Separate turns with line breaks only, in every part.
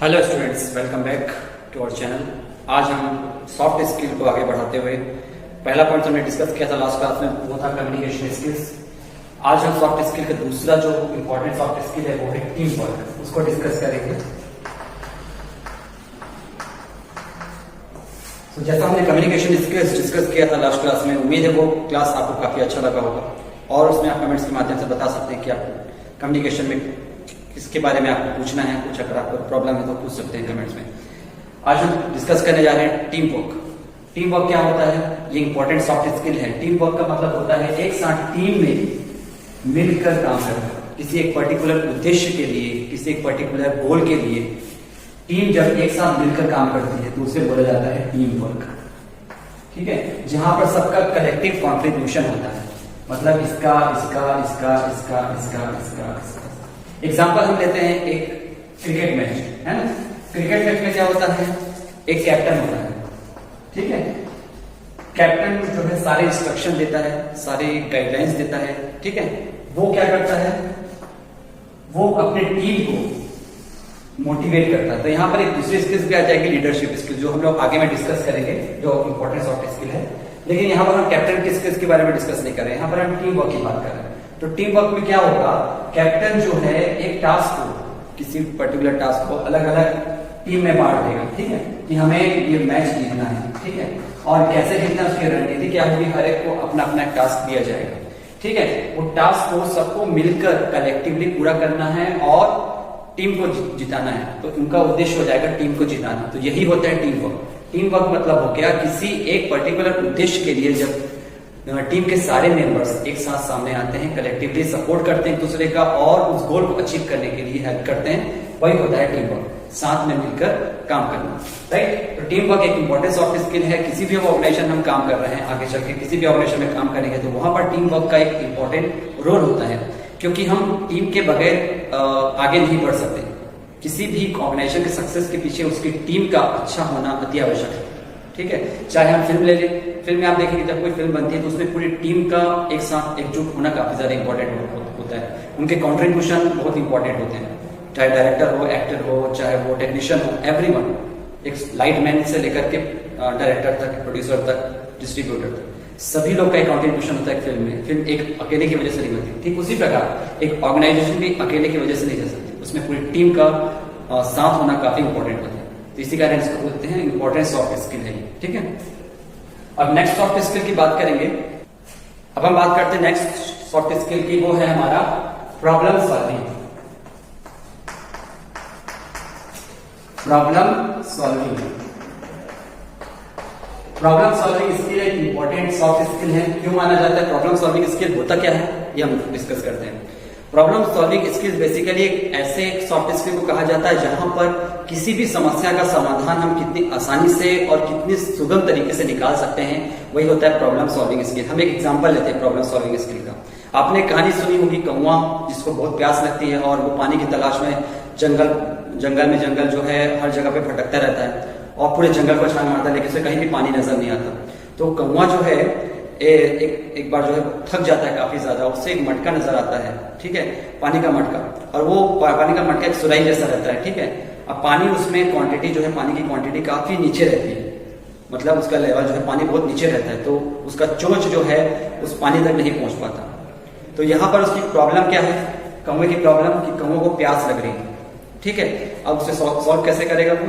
Hello students, welcome back to our channel. आज हम soft skill को आगे बढ़ाते हुए पहला पॉइंट हमने डिस्कस किया था लास्ट क्लास में, वो था कम्युनिकेशन स्किल्स। आज हम सॉफ्ट स्किल का दूसरा जो इम्पोर्टेंट सॉफ्ट स्किल है वो है टीम वर्क, उसको डिस्कस करेंगे। तो जैसा हमने कम्युनिकेशन स्किल्स डिस्कस किया था लास्ट क्लास में, उम्मीद है वो क्लास आपको काफी अच्छा लगा होगा और उसमें आप कमेंट्स के माध्यम से बता सकते हैं कि आप कम्युनिकेशन में किसके बारे में आपको पूछना है। कुछ अगर आपको प्रॉब्लम है तो पूछ सकते हैं कमेंट्स में। आज हम डिस्कस करने जा रहे हैं टीम वर्क। टीम वर्क क्या होता है? ये इंपॉर्टेंट सॉफ्ट स्किल है। टीम वर्क का मतलब होता है एक साथ टीम में मिलकर काम करना, किसी एक पर्टिकुलर उद्देश्य के लिए, किसी एक पर्टिकुलर गोल के लिए टीम जब एक साथ मिलकर काम करती है तो उसे बोला जाता है टीम वर्क। ठीक है, जहां पर सबका कलेक्टिव कॉन्ट्रीब्यूशन होता है, मतलब इसका इसका इसका इसका इसका इसका इसका। एग्जाम्पल हम लेते हैं एक क्रिकेट मैच, है ना। क्रिकेट मैच में क्या होता है? एक कैप्टन होता है, ठीक है। कैप्टन जो है सारे इंस्ट्रक्शन देता है, सारे गाइडलाइंस देता है, ठीक है। वो क्या करता है? वो अपने टीम को मोटिवेट करता है। तो यहाँ पर एक दूसरी स्किल क्या आ जाएगी, लीडरशिप स्किल, जो हम लोग आगे में डिस्कस करेंगे, जो इंपॉर्टेंट सॉफ्ट स्किल है। लेकिन यहाँ पर हम कैप्टन की स्किल्स के बारे में डिस्कस नहीं कर रहे हैं, यहाँ पर हम टीम वर्क की बात कर रहे हैं। तो टीम वर्क में क्या होगा? कैप्टन जो है एक टास्क को, किसी पर्टिकुलर टास्क को अलग अलग टीम में बांट देगा, ठीक है, कि हमें ये मैच जीतना है, ठीक है। और कैसे जीतना है उसकी रणनीति क्या होगी, हर एक को अपना अपना टास्क दिया जाएगा, ठीक है। वो टास्क को सबको मिलकर कलेक्टिवली पूरा करना है और टीम को जिताना है। तो उनका उद्देश्य हो जाएगा टीम को जिताना। तो यही होता है टीम वर्क। टीम वर्क मतलब हो गया किसी एक पर्टिकुलर उद्देश्य के लिए जब टीम के सारे मेंबर्स एक साथ सामने आते हैं, कलेक्टिवली सपोर्ट करते हैं एक दूसरे का और उस गोल को अचीव करने के लिए हेल्प करते हैं, वही होता है टीम वर्क, साथ में मिलकर काम करना, राइट। तो टीम वर्क एक इंपॉर्टेंट सॉफ्ट स्किल है। किसी भी ऑर्गेनाइजेशन हम काम कर रहे हैं, आगे चल के किसी भी ऑर्गेनाइजेशन में काम करेंगे तो वहां पर टीम वर्क का एक इंपॉर्टेंट रोल होता है, क्योंकि हम टीम के बगैर आगे नहीं बढ़ सकते। किसी भी ऑर्गेनाइजेशन के सक्सेस के पीछे उसकी टीम का अच्छा होना अति आवश्यक है, ठीक है। चाहे हम फिल्म ले लें, फिल्म में आप देखेंगे जब कोई फिल्म बनती है तो उसमें पूरी टीम का एक साथ एकजुट होना काफी ज्यादा इंपॉर्टेंट होता है। उनके कॉन्ट्रीब्यूशन बहुत इंपॉर्टेंट होते हैं, चाहे डायरेक्टर हो, एक्टर हो, चाहे वो टेक्नीशियन हो, एवरीवन, एक लाइट मैन से लेकर के डायरेक्टर तक, प्रोड्यूसर तक, डिस्ट्रीब्यूटर तक, सभी लोग का एक कॉन्ट्रीब्यूशन होता है फिल्म में। फिल्म एक अकेले की वजह से नहीं बनती। ठीक उसी प्रकार एक ऑर्गेनाइजेशन भी अकेले की वजह से नहीं चल सकती, उसमें पूरी टीम का साथ होना काफी इंपॉर्टेंट होता है। तो इसी कारण इसको बोलते हैं इंपॉर्टेंट सॉफ्ट स्किल है, ठीक है। अब नेक्स्ट सॉफ्ट स्किल की बात करेंगे। अब हम बात करते हैं नेक्स्ट सॉफ्ट स्किल की, वो है हमारा problem solving. Problem solving skill एक इंपॉर्टेंट सॉफ्ट स्किल है। क्यों माना जाता है? प्रॉब्लम सॉल्विंग स्किल होता क्या है ये हम डिस्कस करते हैं। प्रॉब्लम सॉल्विंग स्किल बेसिकली एक ऐसे सॉफ्ट स्किल को कहा जाता है जहां पर किसी भी समस्या का समाधान हम कितनी आसानी से और कितनी सुगम तरीके से निकाल सकते हैं, वही होता है प्रॉब्लम सॉल्विंग स्किल। हम एक एग्जांपल लेते हैं प्रॉब्लम सॉल्विंग स्किल का। आपने कहानी सुनी होगी कौवा जिसको बहुत प्यास लगती है और वो पानी की तलाश में जंगल जो है हर जगह पे भटकता रहता है और पूरे जंगल को छान मारता है, लेकिन उसे कहीं भी पानी नजर नहीं आता। तो कौवा जो है एक बार जो है थक जाता है काफी ज्यादा, उससे एक मटका नजर आता है, ठीक है, पानी का मटका। और वो पानी का मटका एक सुराही जैसा रहता है, ठीक है। अब पानी उसमें क्वांटिटी जो है, पानी की क्वांटिटी काफी नीचे रहती है, मतलब उसका लेवल जो है पानी बहुत नीचे रहता है, तो उसका चोंच जो है उस पानी तक नहीं पहुंच पाता। तो यहाँ पर उसकी प्रॉब्लम क्या है? कौवे की प्रॉब्लम कि कौवे को प्यास लग रही है, ठीक है। अब उसे सॉल्व कैसे करेगा वो?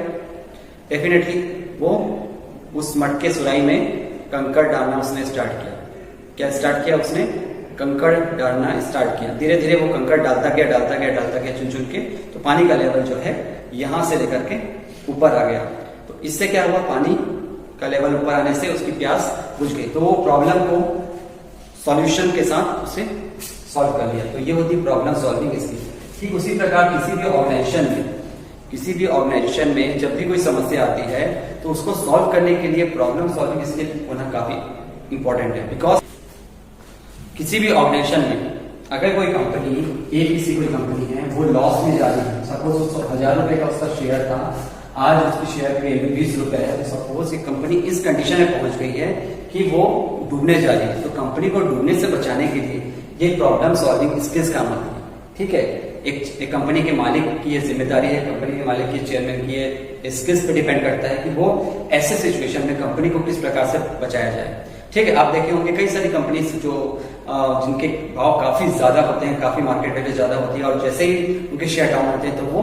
डेफिनेटली वो उस मटके सुराही में कंकड़ डालना उसने स्टार्ट किया। क्या स्टार्ट किया उसने? कंकड़ डालना स्टार्ट किया। धीरे धीरे वो कंकड़ डालता गया चुन चुन के, तो पानी का लेवल जो है यहां से लेकर के ऊपर आ गया। तो इससे क्या हुआ? पानी का लेवल ऊपर आने से उसकी प्यास बुझ गई। तो वो प्रॉब्लम को सॉल्यूशन के साथ उसे सॉल्व कर लिया। तो ये होती प्रॉब्लम सॉल्विंग स्किल। ठीक उसी प्रकार किसी भी ऑर्गेनाइजेशन में जब भी कोई समस्या आती है तो उसको सॉल्व करने के लिए प्रॉब्लम सॉल्विंग स्किल होना काफी इंपॉर्टेंट है। बिकॉज किसी भी ऑर्गेनाइजेशन में अगर कोई कंपनी है वो लॉस में जा रही है, सपोज 1000 रुपए का उसका शेयर था, आज उसकी शेयर की वैल्यू 20 रुपए है, तो सपोज ये कंपनी इस कंडीशन में पहुंच गई है कि वो डूबने जा रही है। तो कंपनी को डूबने से बचाने के लिए ये प्रॉब्लम सॉल्विंग स्किल्स काम आती है, ठीक है। एक कंपनी के मालिक की ये जिम्मेदारी है, कंपनी के मालिक की, चेयरमैन की ये स्किल्स पे डिपेंड करता है कि वो ऐसे सिचुएशन में कंपनी को किस प्रकार से बचाया जाए। ठीक है, आप देखे होंगे कई सारी कंपनीज जो जिनके भाव काफी ज्यादा होते हैं, काफी मार्केट वैल्यू ज्यादा होती है, और जैसे ही उनके शेयर डाउन होते हैं तो वो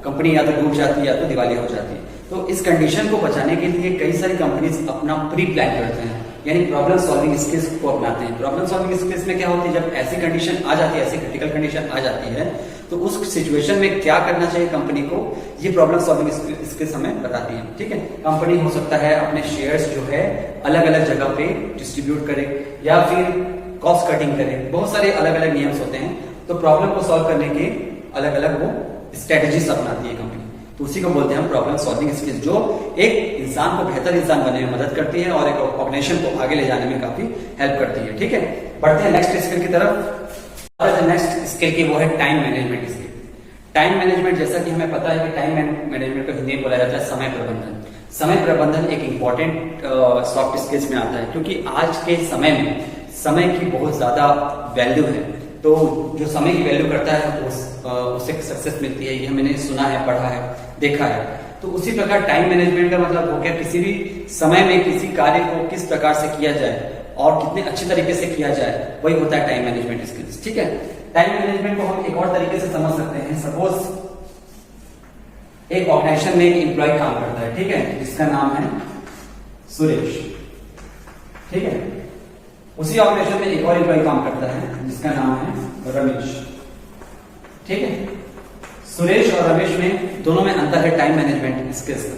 कंपनी या तो डूब जाती है या तो दिवालिया हो जाती है। तो इस कंडीशन को बचाने के लिए कई सारी कंपनीज अपना प्री प्लान करते हैं, यानी प्रॉब्लम सॉल्विंग स्किल्स को अपनाते हैं। प्रॉब्लम सॉल्विंग स्किल्स में क्या होती है, जब ऐसी कंडीशन आ जाती है, ऐसी क्रिटिकल कंडीशन आ जाती है, तो उस सिचुएशन में क्या करना चाहिए कंपनी को, ये प्रॉब्लम सॉल्विंग स्किल्स हमें बताती है। ठीक है, कंपनी हो सकता है अपने शेयर्स जो है अलग अलग जगह पे डिस्ट्रीब्यूट करे या फिर कॉस्ट कटिंग करे, बहुत सारे अलग अलग नियम्स होते हैं। तो प्रॉब्लम को सॉल्व करने के अलग अलग वो स्ट्रेटेजीज अपनाती है कंपनी, तो उसी को बोलते हैं हम प्रॉब्लम सॉल्विंग स्किल्स, जो एक इंसान को बेहतर इंसान बनने में मदद करती है और एक ऑर्गेनाइजेशन को आगे ले जाने में काफी हेल्प करती है। ठीक है, बढ़ते हैं नेक्स्ट स्किल की तरफ। नेक्स्ट स्किल की वो है time management skill. Time management, जैसा कि हमें पता है कि टाइम मैनेजमेंट को हिंदी में बोला जाता है समय प्रबंधन। समय प्रबंधन एक इंपॉर्टेंट सॉफ्ट स्किल्स में आता है, क्योंकि आज के समय में समय की बहुत ज्यादा वैल्यू है। तो जो समय की वैल्यू करता है उसे सक्सेस मिलती है, ये मैंने सुना है, पढ़ा है, देखा है। तो उसी प्रकार टाइम मैनेजमेंट का मतलब हो गया किसी भी समय में किसी कार्य को किस प्रकार से किया जाए और कितने अच्छे तरीके से किया जाए, वही होता है टाइम मैनेजमेंट स्किल्स। ठीक है, टाइम मैनेजमेंट को हम एक और तरीके से समझ सकते हैं। सपोज एक ऑर्गेनाइजेशन में एक एम्प्लॉय काम करता है, ठीक है, जिसका नाम है सुरेश। ठीक है, उसी ऑर्गेनाइजेशन में एक और एम्प्लॉय काम करता है जिसका नाम है रमेश। ठीक है, सुरेश और रमेश में दोनों में अंतर है टाइम मैनेजमेंट स्किल्स का।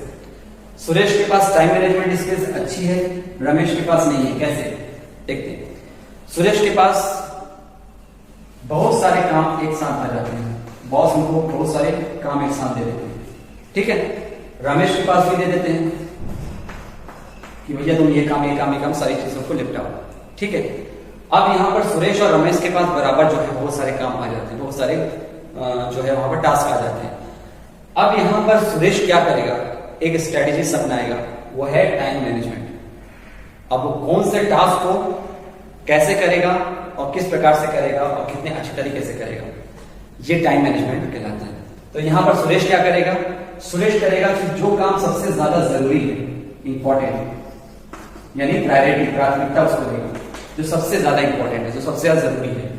सुरेश के पास टाइम मैनेजमेंट स्किल्स अच्छी है, रमेश के पास नहीं है। कैसे, देखते हैं। सुरेश के पास बहुत सारे काम एक साथ आ जाते हैं, बॉस उनको बहुत सारे काम एक साथ दे देते हैं। ठीक है, रमेश के पास भी दे देते हैं कि भैया तुम ये काम सारी चीजों को निपटाओ। ठीक है, अब यहां पर सुरेश और रमेश के पास बराबर जो है बहुत सारे काम आ जाते हैं, बहुत सारे जो है वहां पर टास्क आ जाते हैं। अब यहां पर सुरेश क्या करेगा, एक स्ट्रेटेजी अपनाएगा, वो है टाइम मैनेजमेंट। अब वो कौन से टास्क को कैसे करेगा और किस प्रकार से करेगा और कितने अच्छे तरीके से करेगा, ये टाइम मैनेजमेंट कहलाता है। तो यहां पर सुरेश क्या करेगा, सुरेश करेगा कि जो काम सबसे ज्यादा जरूरी है, इंपॉर्टेंट, यानी प्रायोरिटी, प्राथमिकता उसको देगा, जो सबसे ज्यादा इंपॉर्टेंट है, जो सबसे ज्यादा जरूरी है,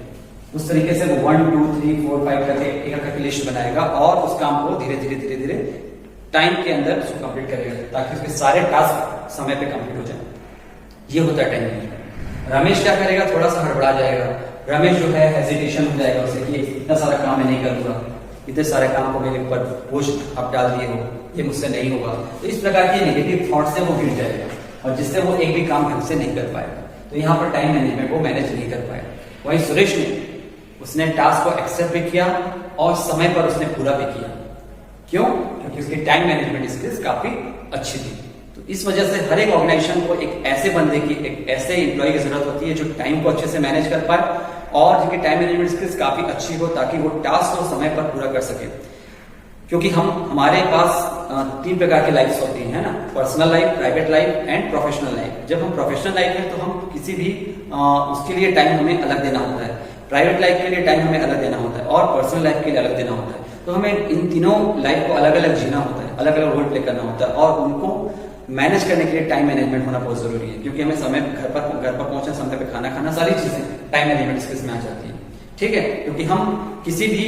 उस तरीके से वो 1 2 3 4 5 करके एक लिस्ट बनाएगा और उस काम को धीरे धीरे टाइम के अंदर उसको कंप्लीट करेगा, ताकि उसके सारे टास्क समय पे कंप्लीट हो जाए। ये होता है टाइम मैनेजमेंट। रमेश क्या करेगा, थोड़ा सा हड़बड़ा जाएगा। रमेश जो है हेजिटेशन हो जाएगा उसे कि इतना सारा काम मैं नहीं करूंगा, इतने सारे काम को मेरे ऊपर बोझ आप डाल दिए हो, ये मुझसे नहीं होगा। तो इस प्रकार की नेगेटिव थॉट से वो गिर जाएगा और जिससे वो एक भी काम ढंग से नहीं कर पाएगा। तो यहाँ पर टाइम मैनेजमेंट वो मैनेज नहीं कर पाएगा। वहीं सुरेश ने, उसने टास्क को एक्सेप्ट भी किया और समय पर उसने पूरा भी किया। क्यों? क्योंकि उसकी टाइम मैनेजमेंट स्किल्स काफी अच्छी थी। तो इस वजह से हर एक ऑर्गेनाइजेशन को एक ऐसे बंदे की, एक ऐसे एम्प्लॉय की जरूरत होती है जो टाइम को अच्छे से मैनेज कर पाए और जिनकी टाइम मैनेजमेंट स्किल्स काफी अच्छी हो, ताकि वो टास्क को समय पर पूरा कर सके। क्योंकि हमारे पास 3 प्रकार की लाइफ होती है ना, personal life, private life and professional life. जब हम प्रोफेशनल लाइफ में तो हम किसी भी उसके लिए टाइम हमें अलग देना होता है, प्राइवेट लाइफ के लिए टाइम हमें अलग देना होता है और पर्सनल लाइफ के लिए अलग देना होता है। तो हमें इन तीनों लाइफ को अलग अलग जीना होता है, अलग अलग रोल प्ले करना होता है और उनको मैनेज करने के लिए टाइम मैनेजमेंट होना बहुत जरूरी है। क्योंकि हमें समय घर पर पहुंचना, समय पे खाना खाना, सारी चीजें टाइम मैनेजमेंट स्किल्स में आ जाती है। ठीक है, क्योंकि हम किसी भी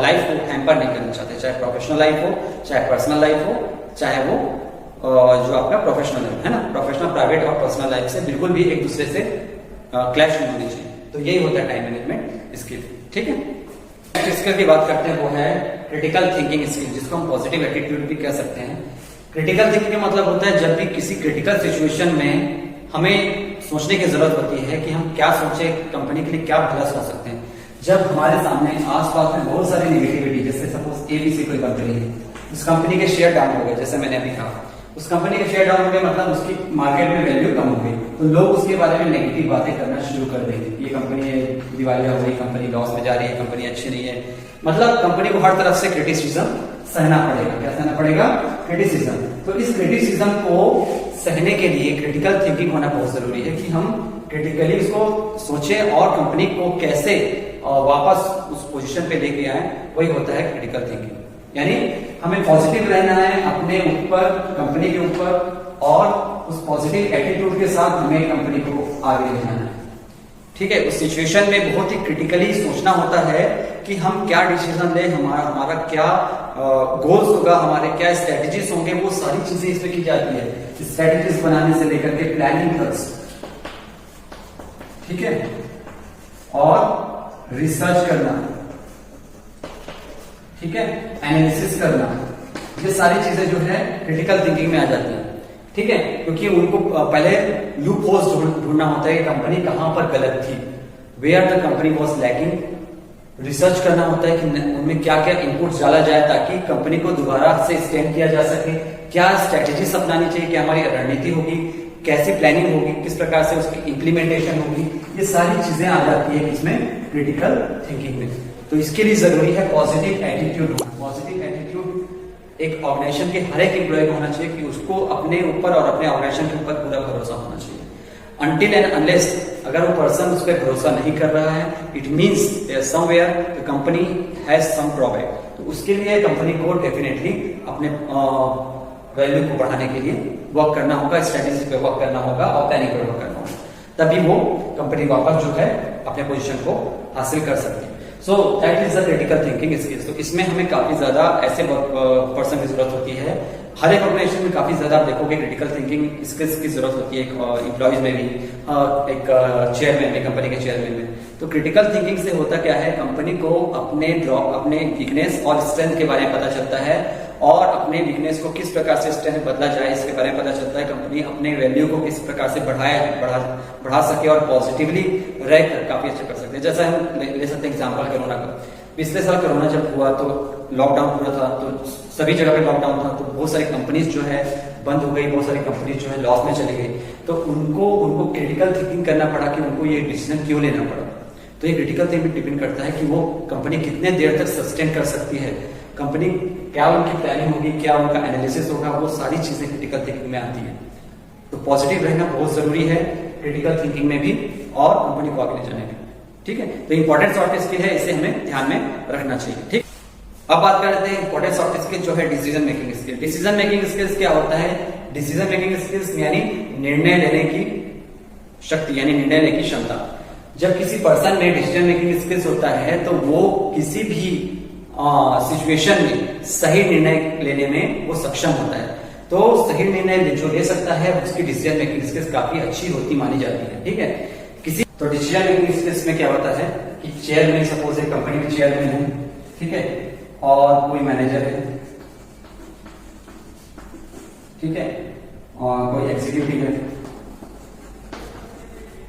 लाइफ को हैम्पर नहीं करना चाहते, चाहे प्रोफेशनल लाइफ हो, चाहे पर्सनल लाइफ हो, चाहे वो जो आपका प्रोफेशनल लाइफ है ना, प्रोफेशनल, प्राइवेट और पर्सनल लाइफ से बिल्कुल भी एक दूसरे से क्लैश नहीं होनी चाहिए। तो यही होता है टाइम मैनेजमेंट स्किल। ठीक है, नेक्स्ट स्किल की बात करते हैं, वो है क्रिटिकल थिंकिंग स्किल, जिसको हम पॉजिटिव एटीट्यूड भी कह सकते हैं। क्रिटिकल थिंकिंग का मतलब होता है जब भी किसी क्रिटिकल सिचुएशन में हमें सोचने की जरूरत होती है कि हम क्या सोचे, कंपनी के लिए क्या भला सोच सकते हैं। जब हमारे सामने आसपास में बहुत सारी नेगेटिविटी, जैसे सपोज एबीसी कोई कंपनी है, उस कंपनी के शेयर डाउन हो गए, जैसे मैंने अभी कहा, उस कंपनी के शेयर डाउन हो गए मतलब उसकी मार्केट में वैल्यू कम हो गई, तो लोग उसके बारे में नेगेटिव बातें करना शुरू कर देंगे। ये कंपनी दिवालिया हो गई, कंपनी लॉस में जा रही है, कंपनी अच्छी नहीं है। मतलब कंपनी को हर तरफ से क्रिटिसिज्म सहना पड़ेगा। क्या सहना पड़ेगा? क्रिटिसिज्म। तो इस क्रिटिसिज्म को सहने के लिए क्रिटिकल थिंकिंग होना बहुत जरूरी है कि हम क्रिटिकली इसको सोचें और कंपनी को कैसे वापस उस पोजीशन पे लेके आए, वही होता है क्रिटिकल थिंकिंग। यानी हमें पॉजिटिव रहना है अपने ऊपर, कंपनी के ऊपर, और उस पॉजिटिव एटीट्यूड के साथ हमें कंपनी को आगे ले जाना है। ठीक है, उस सिचुएशन में बहुत ही क्रिटिकली सोचना होता है कि हम क्या डिसीजन लें, हमारा क्या गोल्स होगा, हमारे क्या स्ट्रेटेजीज होंगे, वो सारी चीजें इसमें की जाती है। स्ट्रेटेजीज बनाने से लेकर के प्लानिंग तक, ठीक है, और रिसर्च करना, ठीक है, एनालिसिस करना, ये सारी चीजें जो है क्रिटिकल थिंकिंग में आ जाती है। ठीक है, क्योंकि उनको पहले लूप होल्स ढूंढना होता है कि कंपनी कहां पर गलत थी, where the company was lacking, research करना होता है कि उनमें क्या क्या इनपुट्स डाला जाए ताकि कंपनी को दोबारा से स्टैंड किया जा सके, क्या स्ट्रेटेजीज अपनानी चाहिए, क्या हमारी रणनीति होगी, कैसी प्लानिंग होगी, किस प्रकार से उसकी इंप्लीमेंटेशन होगी, ये सारी चीजें आ जाती है इसमें क्रिटिकल थिंकिंग में। तो इसके लिए जरूरी है पॉजिटिव एटीट्यूड। पॉजिटिव एटीट्यूड एक ऑर्गेनाइजेशन के हर एक एम्प्लॉय को होना चाहिए कि उसको अपने ऊपर और अपने ऑर्गेनाइजेशन के ऊपर पूरा भरोसा होना चाहिए। अनटिल एंड अनलेस अगर वो पर्सन उस पर भरोसा नहीं कर रहा है, it means somewhere the company has some drawback. तो उसके लिए कंपनी को डेफिनेटली अपने वैल्यू को बढ़ाने के लिए वर्क करना होगा, स्ट्रेटेजी पे वर्क करना होगा और प्लानिंग पे वर्क करना होगा, तभी वो कंपनी वापस जो है अपने पोजीशन को हासिल कर सकती है। So that is the critical thinking skills. तो इसमें हमें काफी ज्यादा ऐसे पर्सन की जरूरत होती है। हर एक ऑर्गेनाइजेशन में काफी ज्यादा आप देखोगे क्रिटिकल थिंकिंग स्किल्स की जरूरत होती है, एक एम्प्लॉयज में भी, एक चेयरमैन में, कंपनी के चेयरमैन में। तो क्रिटिकल थिंकिंग से होता क्या है, कंपनी को अपने वीकनेस और स्ट्रेंथ के बारे में पता चलता है, और अपने वीकनेस को किस प्रकार से स्ट्रेंथ बदला जाए इसके बारे में पता चलता है। कंपनी अपने वैल्यू को किस प्रकार से बढ़ा सके और पॉजिटिवली रहकर काफी अच्छा कर सकते हैं। जैसा हम ले सकते हैं एग्जाम्पल कोरोना का। पिछले साल कोरोना जब हुआ तो लॉकडाउन पूरा था, तो सभी जगह पे लॉकडाउन था, तो बहुत सारी कंपनीज जो है बंद हो गई, बहुत सारी कंपनीज जो है लॉस में चली गई। तो उनको क्रिटिकल थिंकिंग करना पड़ा कि उनको ये डिसीजन क्यों लेना पड़ा। तो ये क्रिटिकल थिंकिंग डिपेंड करता है कि वो कंपनी कितने देर तक सस्टेन कर सकती है, कंपनी क्या उनकी प्लानिंग होगी, क्या उनका एनालिसिस होगा, वो सारी चीजें क्रिटिकल थिंकिंग में आती है। तो पॉजिटिव रहना बहुत जरूरी है क्रिटिकल थिंकिंग में भी और कंपनी को आगे ले जाने में। ठीक है, तो इंपॉर्टेंट सॉफ्ट स्किल है, इसे हमें ध्यान में रखना चाहिए। ठीक, अब बात करते हैं इंपॉर्टेंट सॉफ्ट स्किल जो है decision making skill. Decision making skills क्या होता है? डिसीजन मेकिंग स्किल्स यानी निर्णय लेने की शक्ति, यानी निर्णय लेने की क्षमता। जब किसी पर्सन में डिसीजन मेकिंग स्किल्स होता है तो वो किसी भी सिचुएशन में सही निर्णय लेने में वो सक्षम होता है। तो सही निर्णय जो ले सकता है उसकी डिसीजन मेकिंग स्किल्स काफी अच्छी होती मानी जाती है। ठीक है, तो डिसीजन मेकिंग स्किल्स में क्या होता है कि चेयरमैन, सपोज एक कंपनी में चेयरमैन है, ठीक है, और कोई मैनेजर है, ठीक है, और कोई एग्जीक्यूटिव है,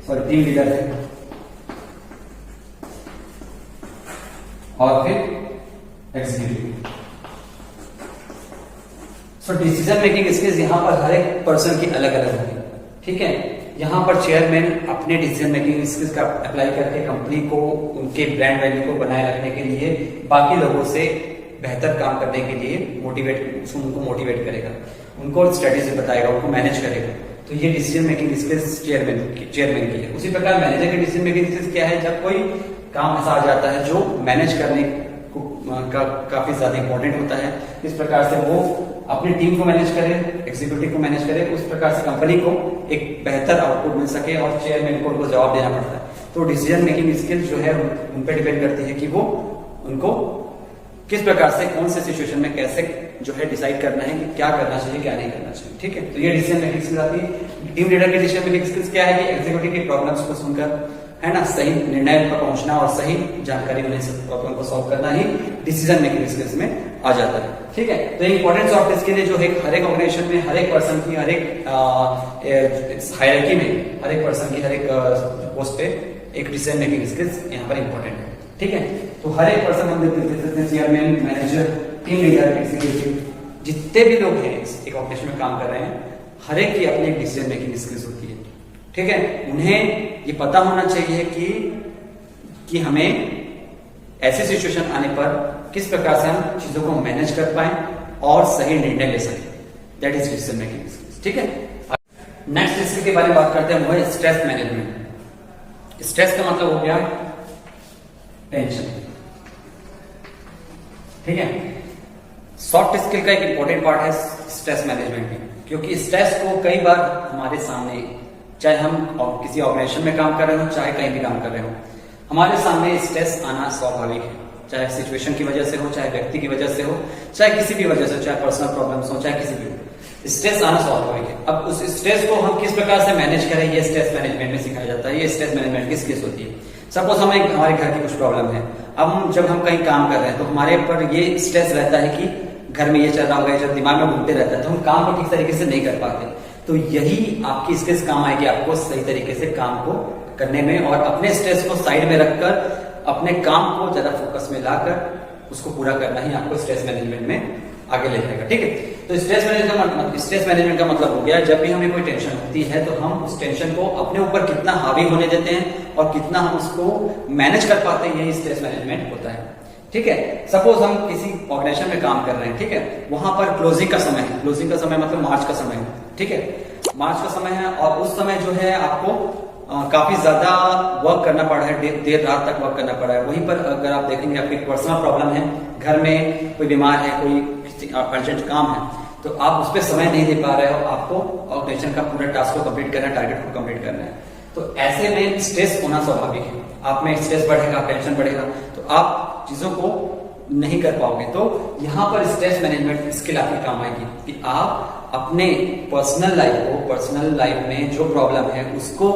सॉरी टीम लीडर है, और फिर executive. So decision making skills यहां पर हर एक पर्सन की अलग अलग होगी। ठीक है, यहां पर चेयरमैन अपने डिसीजन मेकिंग स्किल्स का अप्लाई करके कंपनी को उनके ब्रांड वैल्यू को बनाए रखने के लिए बाकी लोगों से बेहतर काम करने के लिए उनको मोटिवेट करेगा, उनको स्ट्रेटेजी बताएगा, उनको मैनेज करेगा। तो ये डिसीजन मेकिंग स्किल्स चेयरमैन की है। उसी प्रकार मैनेजर की डिसीजन मेकिंग स्किल्स क्या है? जब कोई काम ऐसा आ जाता है जो मैनेज करने को काफी ज्यादा इंपॉर्टेंट होता है, इस प्रकार से वो अपनी टीम को मैनेज करे, एग्जीक्यूटिव को मैनेज करे, उस प्रकार से कंपनी को एक बेहतर आउटपुट मिल सके और चेयरमैन को उनको जवाब देना पड़ता है। तो डिसीजन मेकिंग स्किल जो है उन पर डिपेंड करती है कि वो उनको किस प्रकार से कौन से सिचुएशन में कैसे जो है डिसाइड करना है कि क्या करना चाहिए, क्या नहीं करना चाहिए। ठीक है, तो ये डिसीजन मेकिंग स्किल आती है। टीम लीडर की डिसीजन मेकिंग स्किल्स क्या है कि एग्जीक्यूटिव की प्रॉब्लम्स को सुनकर, है ना, सही निर्णय पर पहुंचना और सही जानकारी उन्हें प्रॉब्लम को सॉल्व करना ही डिसीजन मेकिंग स्किल्स में आ जाता है। ठीक है, तो इंपॉर्टेंट सॉफ्ट स्किल है जो है हर एक ऑर्गेनाइजेशन में, हर एक पर्सन की, हर एक हायरार्की में, हर एक पर्सन की, हर एक पोस्ट पे एक डिसीजन मेकिंग स्किल्स यहाँ पर इंपॉर्टेंट है। ठीक है, तो हर एक पर्सन हम देखते हैं chairman, manager, team leader, executive, जितने भी लोग हैं एक ऑर्गेनाइजेशन में काम कर रहे हैं, हर एक की अपनी एक डिसीजन मेकिंग स्किल्स होती है। ठीक है, उन्हें ये पता होना चाहिए कि हमें ऐसी सिचुएशन आने पर किस प्रकार से हम चीजों को मैनेज कर पाए और सही निर्णय ले सकें। That is decision making skills. ठीक है, नेक्स्ट स्किल के बारे में बात करते हैं, वो है स्ट्रेस मैनेजमेंट। स्ट्रेस का मतलब हो गया टेंशन। ठीक है। सॉफ्ट स्किल का एक इंपॉर्टेंट पार्ट है स्ट्रेस मैनेजमेंट में, क्योंकि स्ट्रेस को कई बार हमारे सामने, चाहे हम किसी ऑर्गेनाइजेशन में काम कर रहे हो, चाहे कहीं भी काम कर रहे हो, हमारे सामने स्ट्रेस आना स्वाभाविक है। चाहे सिचुएशन की वजह से हो, चाहे व्यक्ति की वजह से हो, चाहे किसी भी वजह से, चाहे पर्सनल प्रॉब्लम्स हो, चाहे किसी भी हो, स्ट्रेस आना स्वाभाविक है। अब उस स्ट्रेस को हम किस प्रकार से मैनेज करें, ये स्ट्रेस मैनेजमेंट में सिखाया जाता है। ये स्ट्रेस मैनेजमेंट की स्किल्स होती है। सपोज हमारे घर की कुछ प्रॉब्लम है, अब जब हम कहीं काम कर रहे हैं तो हमारे ऊपर ये स्ट्रेस रहता है कि घर में ये चल रहा होगा, जब दिमाग में घूमते रहता है तो हम काम को ठीक तरीके से नहीं कर पाते। तो यही आपकी स्किल्स काम आएगी आपको सही तरीके से काम को करने में, और अपने स्ट्रेस को साइड में रखकर अपने काम को ज्यादा फोकस में लाकर उसको पूरा करना ही आपको स्ट्रेस मैनेजमेंट में आगे ले जाएगा। ठीक है। तो स्ट्रेस मैनेजमेंट का मतलब हो गया, जब भी हमें कोई टेंशन होती है तो हम उस टेंशन को अपने ऊपर कितना हावी होने देते हैं और कितना हम उसको मैनेज कर पाते हैं, यही स्ट्रेस मैनेजमेंट होता है। ठीक है। सपोज हम किसी ऑर्गेनाइजेशन में काम कर रहे हैं, ठीक है, वहां पर क्लोजिंग का समय है। क्लोजिंग का समय मतलब मार्च का समय है। ठीक है, मार्च का समय है और उस समय जो है आपको काफी ज्यादा वर्क करना पड़ा है, देर रात तक वर्क करना पड़ा है। वहीं पर अगर आप देखेंगे आपकी पर्सनल प्रॉब्लम है, घर में कोई बीमार है, कोई अर्जेंट काम है, तो आप उस पर समय नहीं दे पा रहे हो, आपको ऑर्गेनाइजेशन का पूरा टास्क को कंप्लीट करना है, टारगेट को कंप्लीट करना है। तो ऐसे में स्ट्रेस होना स्वाभाविक है। आप में स्ट्रेस बढ़ेगा, टेंशन बढ़ेगा, तो आप चीजों को नहीं कर पाओगे। तो यहाँ पर स्ट्रेस मैनेजमेंट स्किल आपकी काम आएगी कि आप अपने पर्सनल लाइफ में जो प्रॉब्लम है उसको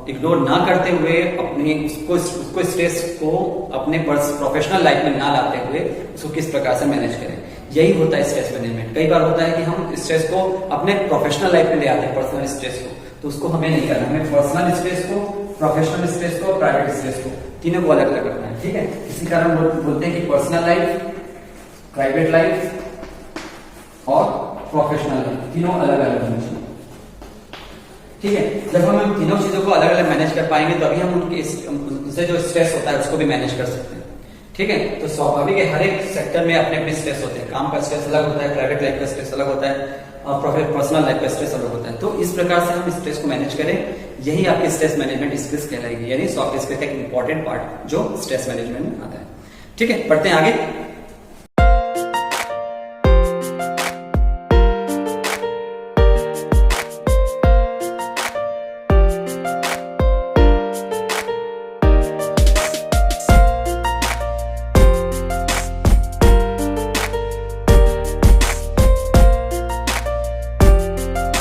इग्नोर ना करते हुए, अपने उसको स्ट्रेस को अपने प्रोफेशनल लाइफ में ना लाते हुए उसको किस प्रकार से मैनेज करें, यही होता है स्ट्रेस मैनेजमेंट। कई बार होता है कि हम स्ट्रेस को अपने प्रोफेशनल लाइफ में ले आते हैं, पर्सनल स्ट्रेस को, तो उसको हमें नहीं करना। हमें पर्सनल स्ट्रेस को, प्रोफेशनल स्ट्रेस को, प्राइवेट स्ट्रेस को, तीनों को अलग अलग रखना है। ठीक है। इसी कारण बोलते हैं कि पर्सनल लाइफ, प्राइवेट लाइफ और प्रोफेशनल लाइफ तीनों अलग अलग होनी चाहिए। ठीक है। जब हम तीनों चीजों को अलग अलग मैनेज कर पाएंगे तभी हम उनसे जो स्ट्रेस होता है उसको भी मैनेज कर सकते हैं। ठीक है। तो स्वाभाविक है, हर एक सेक्टर में अपने अपने स्ट्रेस होते हैं। काम का स्ट्रेस अलग होता है, प्राइवेट लाइफ का स्ट्रेस अलग होता है, पर्सनल लाइफ का स्ट्रेस अलग होता है। तो इस प्रकार से हम स्ट्रेस को मैनेज करें, यही आपकी स्ट्रेस मैनेजमेंट स्किल्स कहलाएगी, यानी सॉफ्ट स्किल का एक इंपॉर्टेंट पार्ट जो स्ट्रेस मैनेजमेंट में आता है। ठीक है, पढ़ते हैं आगे।